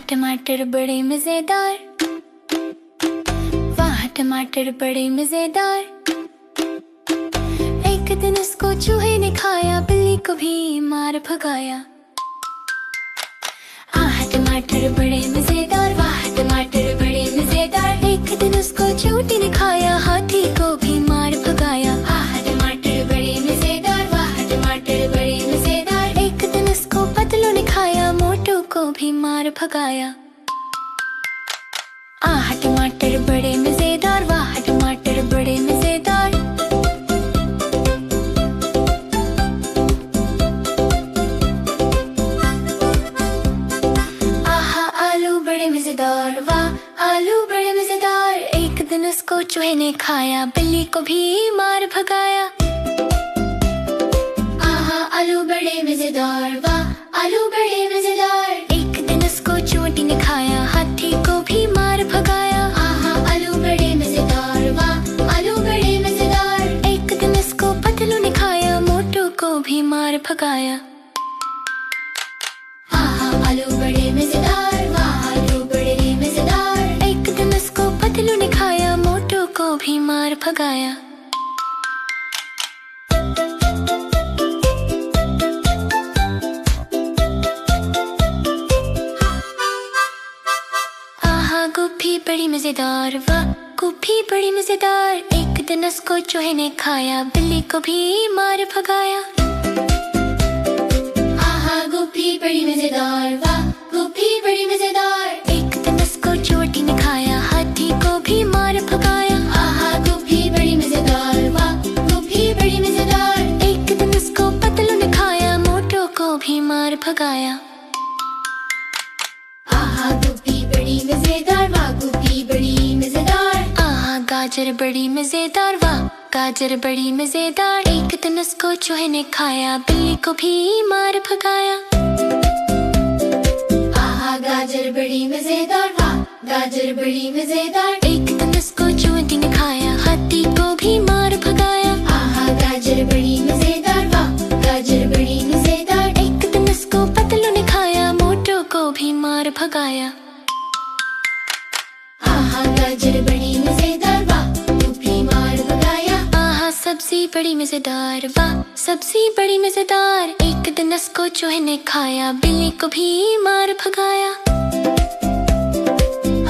टमाटर बड़े मजेदार, वाह टमाटर बड़े मजेदार। एक दिन उसको चूहे ने खाया, बिल्ली को भी मार भगाया। आह टमाटर बड़े मजेदार, वाह टमाटर बड़े मजेदार। एक दिन उसको चींटी ने खाया, हाथी को भी मार भगाया। आह टमाटर बड़े मजेदार, वाह टमाटर बड़े मजेदार। एक दिन उसको पतलू ने खाया, मोटू को भी मार भगाया। आह टमाटर बड़े मजेदार, वाह टमाटर बड़े मजेदार। आहा आलू बड़े मजेदार, वाह आलू बड़े मजेदार। एक दिन उसको चूहे ने खाया, बिल्ली को भी मार भगाया। आहा आलू बड़े मजेदार, वाह आलू बड़े मजेदार। एक दिन उसको चींटी ने खाया, हाथी को भी मार भगाया। आहा आलू बड़े मजेदार, वाह आलू बड़े मजेदार। एक दिन उसको पतलू ने खाया, मोटू को भी मार भगाया। आहा आलू बड़े मजेदार, वाह आलू बड़े मजेदार। एक दिन उसको पतलू ने खाया, मोटू को भी मार भगाया। गोभी बड़ी मजेदार, वाह गोभी बड़ी मजेदार। एक दिन उसको चूहे ने खाया, बिल्ली को भी मार भगाया। आहा गोभी बड़ी मजेदार, वाह गोभी बड़ी मजेदार। एक दिन उसको चींटी ने खाया, हाथी को भी मार भगाया। आहा गोभी बड़ी मजेदार, वाह गोभी बड़ी मजेदार। एक दिन उसको पतलू ने खाया, मोटू को भी मार भगाया। आहा गोभी बड़ी मजेदार, वाह गोभी बड़ी मजेदार। आहा गाजर बड़ी मजेदार, वाह गाजर बड़ी मजेदार। एक दिन उसको चूहे ने खाया, बिल्ली को भी मार भगाया। आहा गाजर बड़ी मजेदार, वाह गाजर बड़ी मजेदार। एक दिन उसको चींटी ने खाया, हाथी को भी मार भगाया। आहा गाजर बड़ी मजेदार, वाह गाजर बड़ी मजेदार। एक दिन उसको पतलू ने खाया, मोटू को भी मार भगाया। आहा गाजर बड़ी मजेदार, वाह तू भी मार भगाया। आहा सब्जी बड़ी मजेदार, वाह सब्जी बड़ी मजेदार। एक दिन उसको चूहे ने खाया, बिल्ली को भी मार भगाया।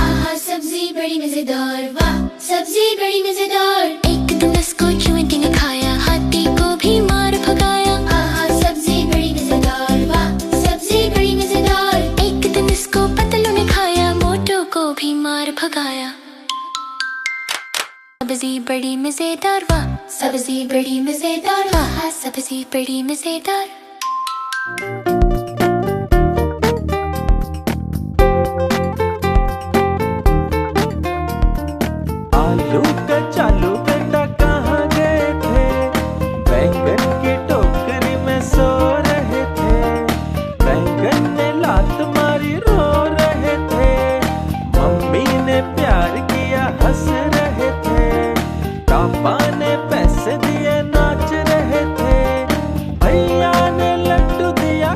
आहा सब्जी बड़ी मजेदार, वाह सब्जी बड़ी मजेदार। एक दिन उसको चींटी ने खाया, हाथी को भी मार भगाया। आहा सब्जी बड़ी मजेदार, वाह सब्जी बड़ी मजेदार। एक दिन उसको पतलू ने खाया, मोटू को भी मार भगाया। सब्जी बड़ी मजेदार, वाह सब्जी बड़ी मजेदार, वाह सब्जी बड़ी मजेदार। आलू का चालू बेटा कहाँ गए थे? बैंगन की टोकरी में सो रहे थे। बैंगन ने लात मारी रो रहे थे। मम्मी ने प्यार किया हंस रहे थे। पापा ने पैसे दिए नाच रहे थे। भैया ने लड्डू दिया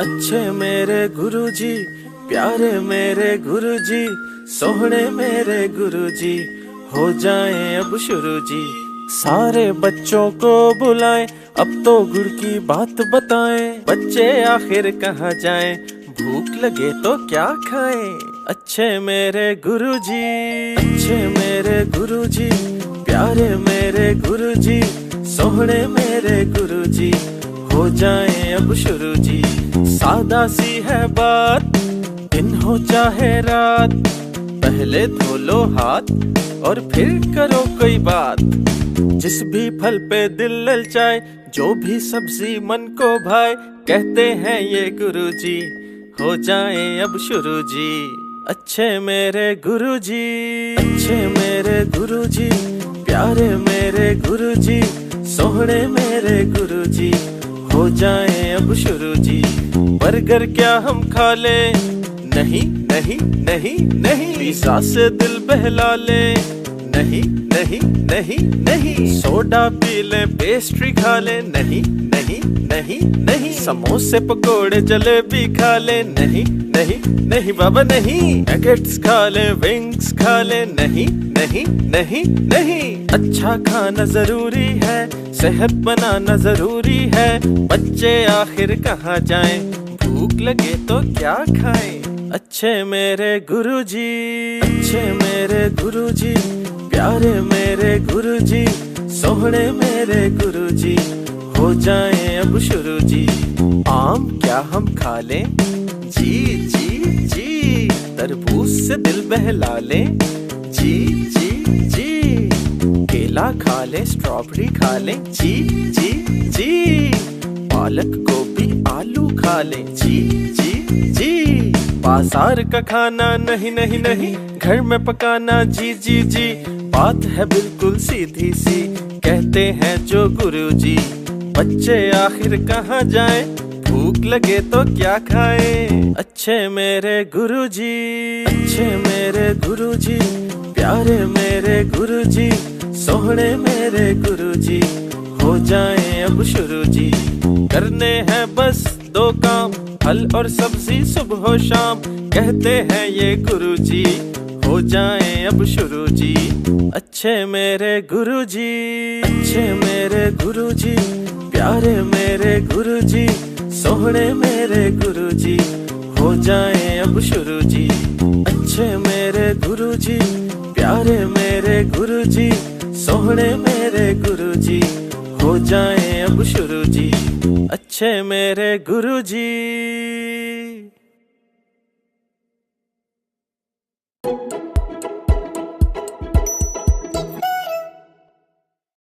अच्छे मेरे गुरुजी, प्यारे मेरे गुरुजी, सोहणे मेरे गुरुजी, हो जाएं अब शुरू जी। सारे बच्चों को बुलाएं, अब तो गुड़ की बात बताएं। बच्चे आखिर कहाँ जाएं, भूख लगे तो क्या खाएं। अच्छे मेरे गुरुजी, अच्छे मेरे गुरुजी, प्यारे मेरे गुरुजी, सोहणे मेरे गुरुजी, हो जाएं अब शुरू जी। सादा सी है बात, दिन हो चाहे रात, पहले धो लो हाथ और फिर करो कोई बात। जिस भी फल पे दिल ललचाए, जो भी सब्जी मन को भाए, कहते हैं ये गुरुजी, हो जाएं अब शुरू जी। अच्छे मेरे गुरुजी, अच्छे मेरे गुरुजी, प्यारे मेरे गुरुजी, सोहणे मेरे गुरुजी, हो जाएं अब शुरू जी। बर्गर क्या हम खा ले, नहीं नहीं नहीं नहीं। पिज़्ज़ा से दिल बहला ले, नहीं नहीं नहीं नहीं। सोडा पी ले, पेस्ट्री खा ले, नहीं नहीं नहीं नहीं। समोसे पकोड़े जलेबी खा ले, नहीं नहीं नहीं बाबा नहीं। नगेट्स खा ले, विंग्स खा ले, नहीं नहीं नहीं नहीं। अच्छा खाना जरूरी है, सेहत बनाना जरूरी है। बच्चे आखिर कहाँ जाएं, भूख लगे तो क्या खाएं। अच्छे मेरे गुरुजी, अच्छे मेरे गुरुजी, प्यारे मेरे गुरुजी, सोहणे मेरे गुरुजी, हो जाएं अब शुरू जी। आम क्या हम खा लें, जी जी जी। तरबूज से दिल बहला लें, जी जी जी। केला खा लें, स्ट्रॉबेरी खा लें, जी जी जी। पालक गोभी आलू खा लें, जी जी जी। बाजार का खाना नहीं नहीं नहीं, घर में पकाना जी जी जी। बात है बिल्कुल सीधी सी, कहते हैं जो गुरुजी। बच्चे आखिर कहाँ जाएं, भूख लगे तो क्या खाएं। अच्छे मेरे गुरुजी, अच्छे मेरे गुरुजी, प्यारे मेरे गुरुजी, सोहणे मेरे गुरुजी, हो जाएं अब शुरू जी। करने हैं बस दो काम, फल और सब्जी सुबह शाम, कहते हैं ये गुरुजी, हो जाएं अब शुरू जी। अच्छे मेरे गुरुजी, अच्छे मेरे गुरुजी, प्यारे मेरे गुरुजी, सोहणे मेरे गुरुजी, हो जाएं अब शुरू जी। अच्छे मेरे गुरुजी, प्यारे मेरे गुरुजी, सोहणे मेरे गुरुजी, हो जाएं अब शुरू जी। अच्छे मेरे गुरुजी।